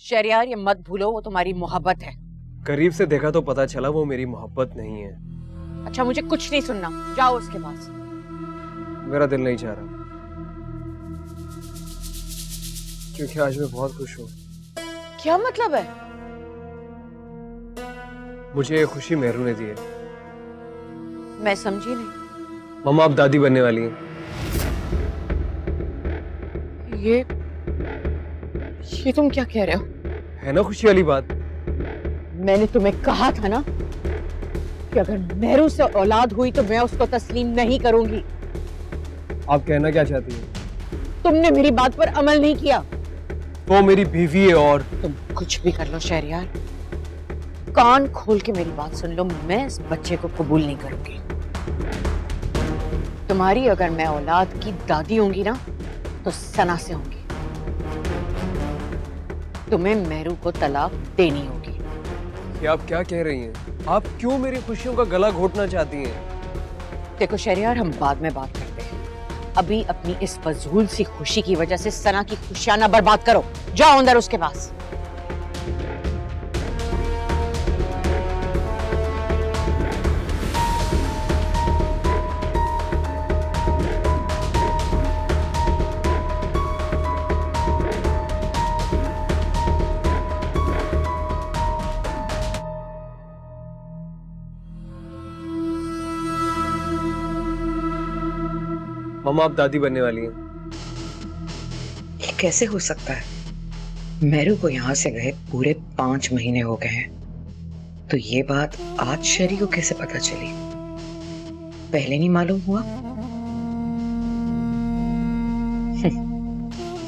शहरयार ये मत भूलो वो तुम्हारी मोहब्बत है। करीब से देखा तो पता चला वो मेरी मोहब्बत नहीं है। अच्छा मुझे कुछ नहीं सुनना, जाओ उसके पास। मेरा दिल नहीं चाह रहा क्योंकि आज मैं बहुत खुश हूँ। क्या मतलब है? मुझे ये खुशी मेहरू ने दी है। मैं समझी नहीं। मम्मा आप दादी बनने वाली हैं। ये तुम क्या कह रहे हो? है ना खुशी वाली बात। मैंने तुम्हें कहा था ना कि अगर मेहरू से औलाद हुई तो मैं उसको तस्लीम नहीं करूंगी। आप कहना क्या चाहती हैं? तुमने मेरी बात पर अमल नहीं किया। वो मेरी बीवी है और तुम कुछ भी कर लो शहरयार, कान खोल के मेरी बात सुन लो, मैं इस बच्चे को कबूल नहीं करूंगी। तुम्हारी अगर मैं औलाद की दादी होंगी ना तो सना से होंगी। तुम्हें मेहरू को तलाक देनी होगी। ये आप क्या कह रही हैं? आप क्यों मेरी खुशियों का गला घोटना चाहती हैं? देखो शहरयार, हम बाद में बात करते हैं। अभी अपनी इस फजूल सी खुशी की वजह से सना की खुशियां ना बर्बाद करो। जाओ अंदर उसके पास। मम्मा आप दादी बनने वाली हैं। ये कैसे हो सकता है? मेरू को यहाँ से गए पूरे 5 महीने हो गए हैं, तो ये बात आज शरी को कैसे पता चली? पहले नहीं मालूम हुआ?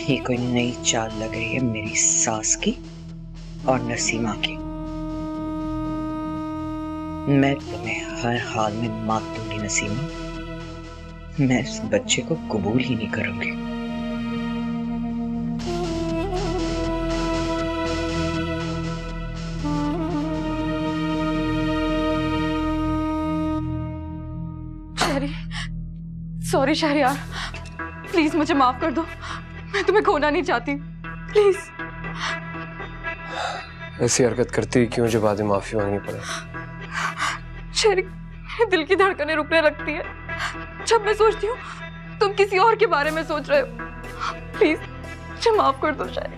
ये कोई नई चाल लग रही है मेरी सास की और नसीमा की। मैं तुम्हें हर हाल में मात दूंगी नसीमा। मैं इस बच्चे को कबूल ही नहीं करूंगी। सॉरी शहरयार, प्लीज मुझे माफ कर दो। मैं तुम्हें खोना नहीं चाहती, प्लीज। ऐसी हरकत करती क्यों जो बाद में माफी मांगनी पड़े? शहरी, दिल की धड़कनें रुकने लगती है जब मैं सोचती हूँ तुम किसी और के बारे में सोच रहे हो। प्लीज मुझे माफ कर दो शहरी।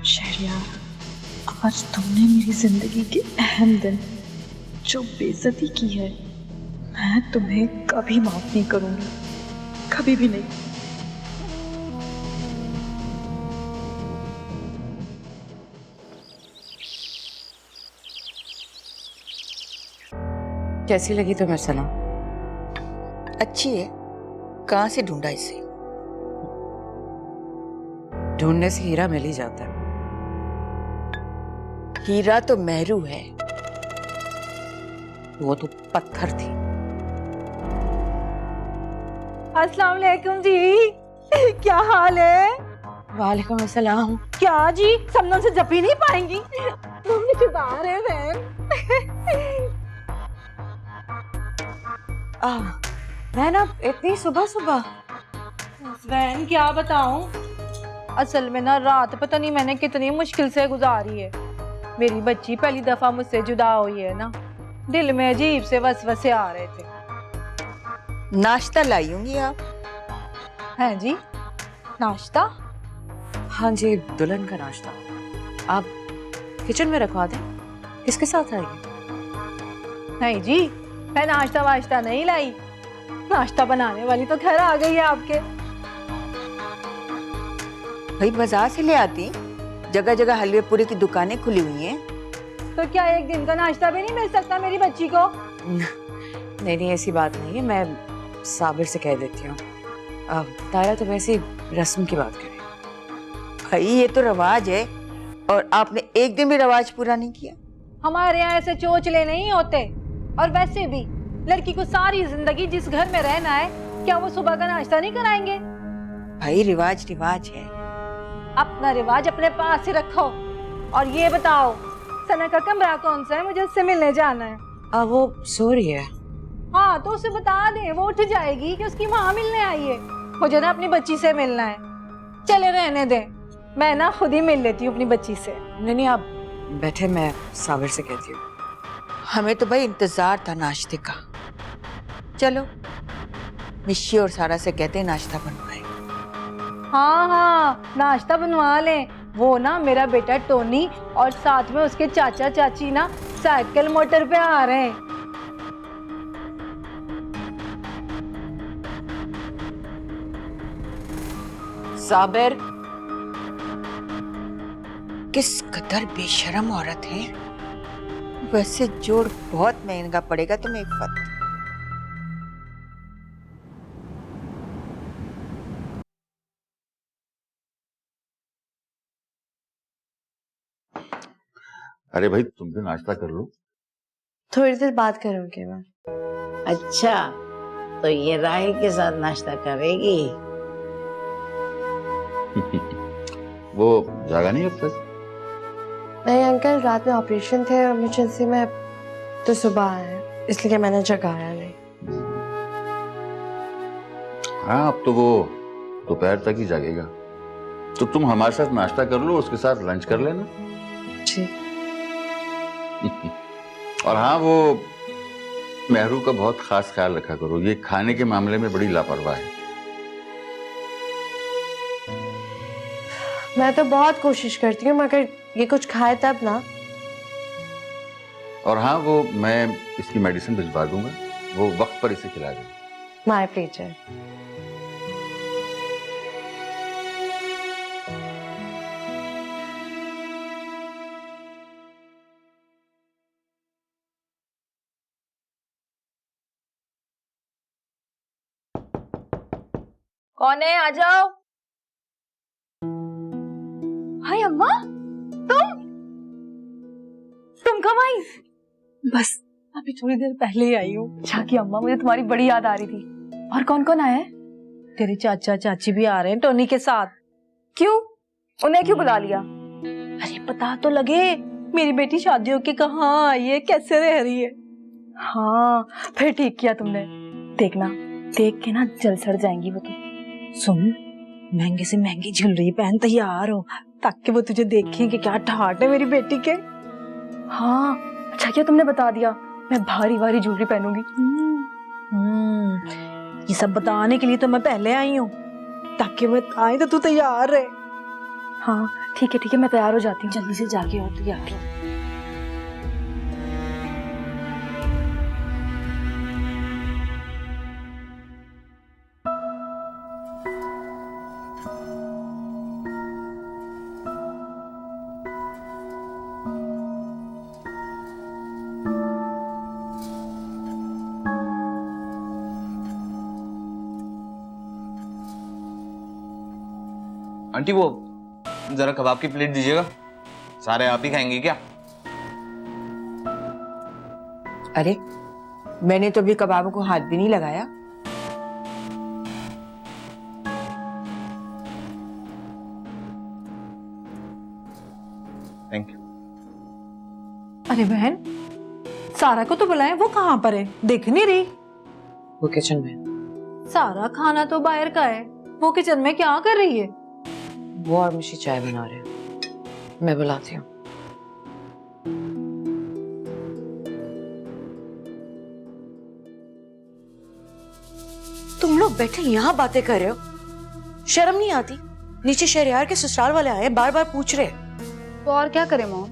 शहरयार, आज तुमने मेरी जिंदगी के अहम दिन जो बेइज्जती की है, मैं तुम्हें कभी माफ नहीं करूंगी, कभी भी नहीं। कैसी लगी तुम्हें सना? अच्छी है। कहाँ से ढूंढा इसे? ढूंढने से हीरा मिल ही जाता है। हीरा तो मेहरू है। वो तो पत्थर थी। अस्सलाम वालेकुम जी, क्या हाल है? वालेकुम अस्सलाम। क्या जी, समनों से जप ही नहीं पाएंगी? मम्मी किधर है बहन? बहन आप इतनी सुबह सुबह? बहन क्या बताऊं, असल में ना रात पता नहीं मैंने कितनी मुश्किल से गुजारी है। मेरी बच्ची पहली दफा मुझसे जुदा हुई है ना, दिल में अजीब से वसवसे आ रहे थे। नाश्ता लाई होंगी आप? हैं जी, नाश्ता? हाँ जी, दुल्हन का नाश्ता। आप किचन में रखवा दें। किसके साथ आएगी? नहीं जी, मैं नाश्ता वाश्ता नहीं लाई। नाश्ता बनाने वाली तो घर आ गई है आपके। भाई बाजार से ले आती, जगह जगह हलवे पूरी की दुकानें खुली हुई हैं। तो क्या एक दिन का नाश्ता भी नहीं मिल सकता मेरी बच्ची को? नहीं नहीं, ऐसी बात नहीं है, मैं साबिर से कह देती हूँ। तारा तो वैसे रस्म की बात करे। भाई ये तो रवाज है और आपने एक दिन भी रवाज पूरा नहीं किया। हमारे यहाँ ऐसे चोचले नहीं होते। और वैसे भी लड़की को सारी जिंदगी जिस घर में रहना है, क्या वो सुबह का नाश्ता नहीं कराएंगे? भाई रिवाज रिवाज है। अपना रिवाज अपने पास ही रखो। और ये बताओ, सना का कमरा कौन सा है, मुझे उससे मिलने जाना है। अब वो सो रही है। हाँ तो उसे बता दे, वो उठ जाएगी कि उसकी माँ मिलने आई है। मुझे ना अपनी बच्ची से मिलना है। चले रहने दे, मैं ना खुद ही मिल लेती हूँ अपनी बच्ची से। नहीं आप बैठे, मैं साबिर से कहती हूँ। हमें तो भाई इंतजार था नाश्ते का। चलो मिशी और सारा से कहते हैं नाश्ता बनवाए। हाँ हाँ नाश्ता बनवा लें। वो ना मेरा बेटा टोनी और साथ में उसके चाचा चाची ना साइकिल मोटर पे आ रहे हैं। साबिर किस कदर बेशरम औरत है। वैसे जोड़ बहुत महंगा पड़ेगा तुम्हें इफ़त। अरे भाई तुम भी नाश्ता कर लो। थोड़ी देर बात करोगे मैं। अच्छा, तो ये राहिल के साथ नाश्ता करेगी? वो जागा नहीं अब तक? नहीं अंकल, रात में ऑपरेशन थे इमरजेंसी में, तो सुबह आए, इसलिए मैंने जगाया नहीं। हाँ अब तो वो दोपहर तक ही जागेगा, तो तुम हमारे साथ नाश्ता कर लो, उसके साथ लंच कर लेना। जी। और हाँ वो मेहरू का बहुत खास ख्याल रखा करो, ये खाने के मामले में बड़ी लापरवाह है। मैं तो बहुत कोशिश करती हूँ, मगर ये कुछ खाए तब ना। और हाँ वो मैं इसकी मेडिसिन भिजवा दूंगा, वो वक्त पर इसे खिला दें। My pleasure. कौन है, आ जाओ। हाय अम्मा, तुम कब आई? बस अभी थोड़ी देर पहले ही आई हूँ। झाकी अम्मा, मुझे तुम्हारी बड़ी याद आ रही थी। और कौन कौन आया है? तेरे चाचा चाची भी आ रहे हैं टोनी के साथ। क्यों? उन्हें क्यों बुला लिया? अरे पता तो लगे मेरी बेटी शादी होके कहाँ आई है, कैसे रह रही है। हाँ फिर ठीक किया तुमने। देखना, देख के ना जल सड़ जाएंगी वो तो। सुन, महंगे से महंगी ज्वेलरी पहन तैयार हो, ताकि वो तुझे देखें कि क्या ठाट है मेरी बेटी के। हाँ अच्छा किया तुमने बता दिया, मैं भारी भारी ज्वेलरी पहनूंगी। ये सब बताने के लिए तो मैं पहले आई हूँ, ताकि मैं आई तो तू तैयार रहे। हाँ ठीक है, मैं तैयार हो जाती हूँ। जल्दी से जाके और तैयार हो। आंटी वो जरा कबाब की प्लेट दीजिएगा, सारे आप ही खाएंगे क्या? अरे मैंने तो अभी कबाबों को हाथ भी नहीं लगाया। Thank you. अरे बहन, सारा को तो बुलाएं, वो कहाँ पर है, दिख नहीं रही। वो किचन में। सारा खाना तो बाहर का है, वो किचन में क्या कर रही है? वो और मिशी चाय बना रहे हैं, मैं बुलाती हूँ। तुम लोग बैठे यहाँ बातें कर रहे हो, शर्म नहीं आती? नीचे शहरियार के ससुराल वाले आए, बार बार पूछ रहे। तो और क्या करें मॉम?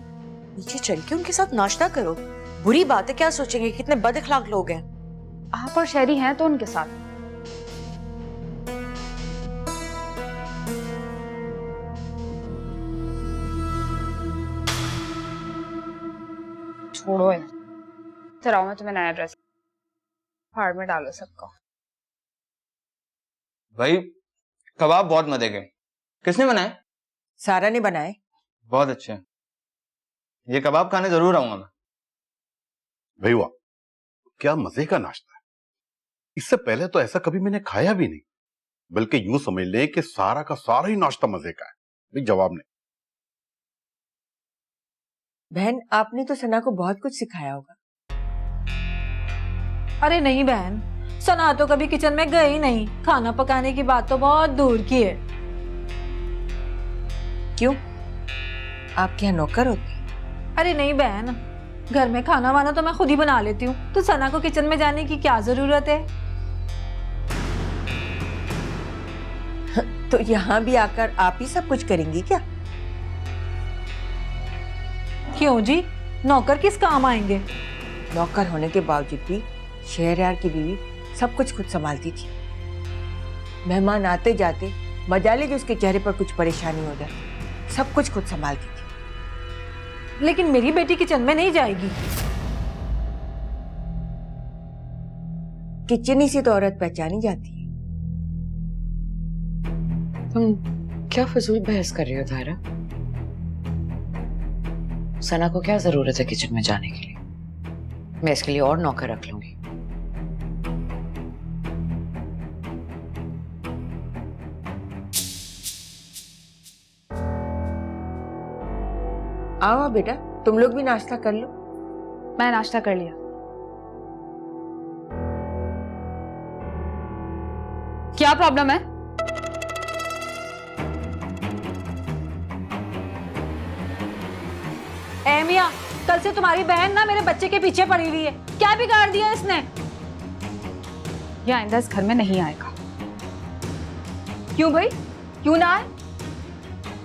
नीचे चल के उनके साथ नाश्ता करो। बुरी बात है, क्या सोचेंगे, कितने बद अखलाक लोग हैं। आप और शहरी हैं तो उनके साथ। छोड़ो यार, चलाओ, मैं तुम्हें नया ड्रेस फाड़ में डालो सबको। भाई कबाब बहुत मजे के, किसने बनाए? सारा ने बनाए। बहुत अच्छे हैं, ये कबाब खाने जरूर आऊंगा मैं। भाई वाह, क्या मजे का नाश्ता है। इससे पहले तो ऐसा कभी मैंने खाया भी नहीं। बल्कि यूं समझ लें कि सारा का सारा ही नाश्ता मजे का है। भाई जवाब नहीं। बहन, आपने तो सना को बहुत कुछ सिखाया होगा। अरे नहीं बहन, सना तो कभी किचन में गई नहीं, खाना पकाने की बात तो बहुत दूर की है। क्यों, आपके यहाँ नौकर होते? अरे नहीं बहन, घर में खाना वाना तो मैं खुद ही बना लेती हूँ, तो सना को किचन में जाने की क्या जरूरत है। तो यहाँ भी आकर आप ही सब कुछ करेंगी क्या? क्यों जी, नौकर किस काम आएंगे? नौकर होने के बावजूद भी शहरयार की बीवी सब कुछ खुद संभालती थी। मेहमान आते जाते मजाले जो उसके चेहरे पर कुछ परेशानी हो जाती, सब कुछ खुद संभालती थी। लेकिन मेरी बेटी किचन में नहीं जाएगी। किचन ही से तो औरत पहचानी जाती है। तुम क्या फजूल बहस कर रही हो धारा? सना को क्या जरूरत है किचन में जाने के लिए? मैं इसके लिए और नौकर रख लूंगी। आओ बेटा, तुम लोग भी नाश्ता कर लो। मैं नाश्ता कर लिया। क्या प्रॉब्लम है? ए मियां, कल से तुम्हारी बहन ना मेरे बच्चे के पीछे पड़ी हुई है। क्या बिगाड़ दिया इसने? ये आइंदा इस घर में नहीं आएगा। क्यों भाई, क्यों ना आए?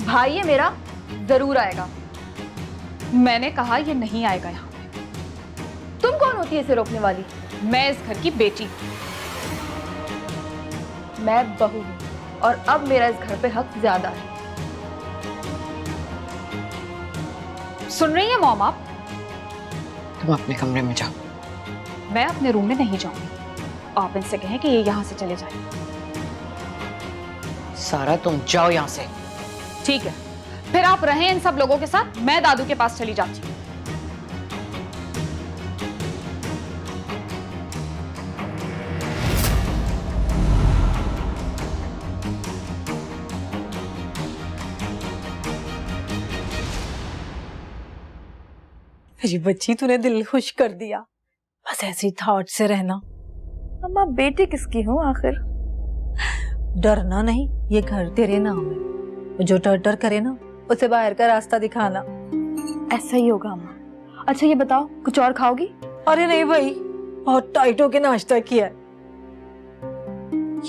भाई है मेरा, जरूर आएगा। मैंने कहा ये नहीं आएगा यहाँ पे। तुम कौन होती है इसे रोकने वाली? मैं इस घर की बेटी। मैं बहू हूँ और अब मेरा इस घर पे हक ज्यादा है। सुन रही है मॉम आप? तुम अपने कमरे में जाओ। मैं अपने रूम में नहीं जाऊंगी। आप इनसे कहें कि ये यहाँ से चले जाएं। सारा तुम जाओ यहाँ से। ठीक है, फिर आप रहें इन सब लोगों के साथ, मैं दादू के पास चली जाती हूँ। मेरी बच्ची, तूने दिल खुश कर दिया। बस ऐसी थॉट से रहना। अम्मा, बेटी किसकी हूँ आखिर? डरना नहीं, ये घर तेरे नाम है। जो डर डर करे ना, उसे बाहर का रास्ता दिखाना। ऐसा ही होगा अम्मा। अच्छा ये बताओ, कुछ और खाओगी? अरे नहीं भाई, बहुत टाइट होके नाश्ता किया है।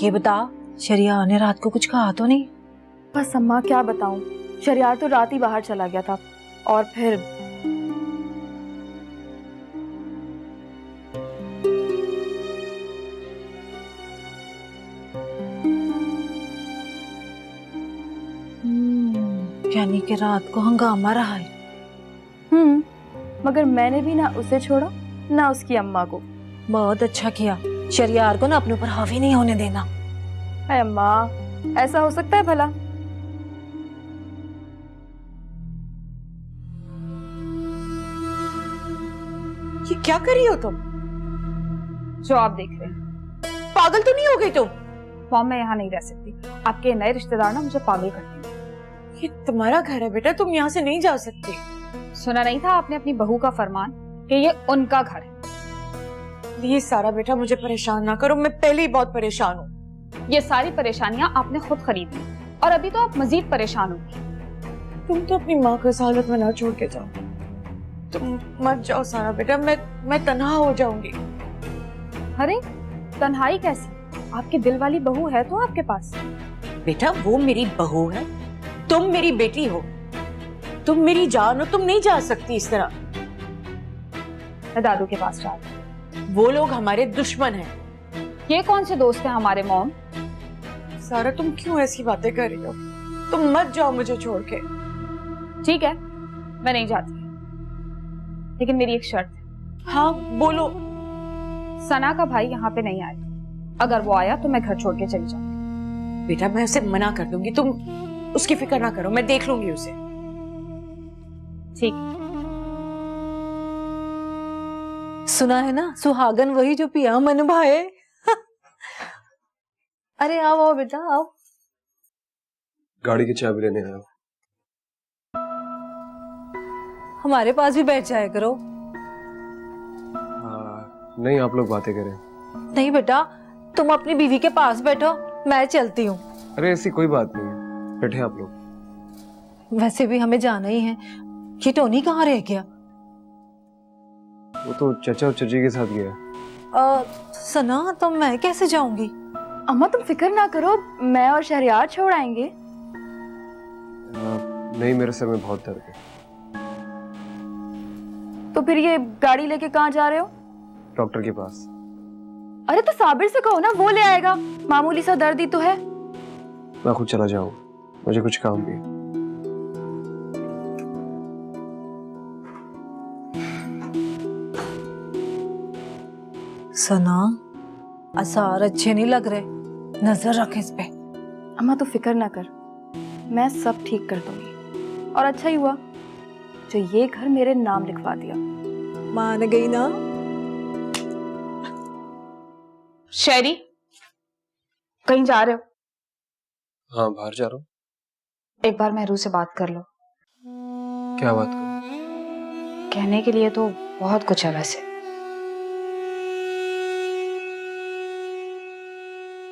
ये बता, शरिया ने रात को कुछ कहा तो नहीं? बस अम्मा क्या बताऊं, शरियार तो रात ही बाहर चला गया था और फिर यानी कि रात को हंगामा रहा है। मगर मैंने भी ना उसे छोड़ा ना उसकी अम्मा को। बहुत अच्छा किया, शरियार को ना अपने ऊपर हावी नहीं होने देना। है अम्मा, ऐसा हो सकता है भला? ये क्या कर रही हो तुम? जो आप देख रहे हैं। पागल तो नहीं हो गई तुम? मॉम, मैं यहाँ नहीं रह सकती। आपके नए रिश्तेदार ना मुझे पागल करते हैं। ये तुम्हारा घर है बेटा, तुम यहाँ से नहीं जा सकते। सुना नहीं था आपने अपनी बहू का फरमान कि ये उनका घर है? प्लीज सारा बेटा, मुझे परेशान ना करो, मैं पहले ही बहुत परेशान हूँ। ये सारी परेशानियां आपने खुद खरीद ली और अभी तो आप मजीद परेशान होगी। तुम तो अपनी माँ को इस हालत में ना छोड़ के जाओ। तुम मत जाओ सारा बेटा, मैं तन्हा हो जाऊंगी। अरे तन्हाई कैसी? आपकी दिल वाली बहू है तो आपके पास। बेटा वो मेरी बहू है, तुम मेरी बेटी हो, तुम मेरी जान हो, तुम नहीं जा सकती इस तरह। मैं दादू के पास जाती हूँ। वो लोग हमारे दुश्मन हैं। ये कौन से दोस्त हैं हमारे मॉम? सारा तुम क्यों ऐसी बातें कर रही हो? तुम मत जाओ मुझे छोड़ के। ठीक है, मैं नहीं जाती, लेकिन मेरी एक शर्त है। हाँ बोलो। सना का भाई यहाँ पे नहीं आएगा। अगर वो आया तो मैं घर छोड़ के चली जाऊंगी। बेटा मैं उसे मना कर दूंगी, तुम उसकी फिक्र ना करो, मैं देख लूंगी उसे। ठीक। सुना है ना, सुहागन वही जो पिया मन भाए। अरे आओ आओ बेटा आओ। गाड़ी की चाबी लेने आया हूं। हमारे पास भी बैठ जाया करो। नहीं, आप लोग बातें करें। नहीं बेटा, तुम अपनी बीवी के पास बैठो, मैं चलती हूँ। अरे ऐसी कोई बात नहीं है, बैठे आप लोग। वैसे भी हमें जाना ही है। ये टोनी कहाँ रह गया? वो तो चाचा और चाची के साथ गया है। सना, तो मैं कैसे जाऊंगी? अम्मा तुम फिक्र ना करो, मैं और शहरयार छोड़ आएंगे। नहीं, मेरे सर में बहुत दर्द है। तो फिर ये गाड़ी लेके कहाँ जा रहे हो? डॉक्टर के पास। अरे तो साबिर से कहो ना, वो ले आएगा, मामूली सा दर्द ही तो है। मैं खुद चला जाऊंगा, मुझे कुछ काम भी है। सना, आसार अच्छे नहीं लग रहे, नजर रख इस पे। अम्मा तो फिक्र ना कर, मैं सब ठीक कर दूंगी। और अच्छा ही हुआ जो ये घर मेरे नाम लिखवा दिया। मान गई ना? शेरी, कहीं जा रहे हो? हाँ, बाहर जा रहा हूँ। एक बार मेहरू से बात कर लो। क्या बात करूँ? कहने के लिए तो बहुत कुछ है वैसे।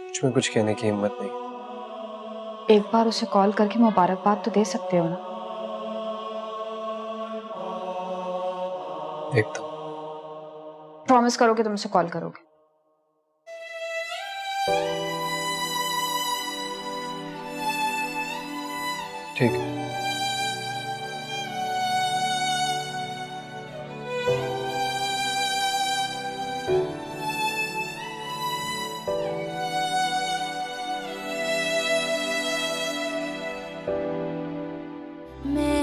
कुछ में कुछ कहने की हिम्मत नहीं। एक बार उसे कॉल करके मुबारकबाद तो दे सकते हो ना? एकदम। प्रॉमिस करो कि तुम उसे कॉल करोगे। ठीक है। मैं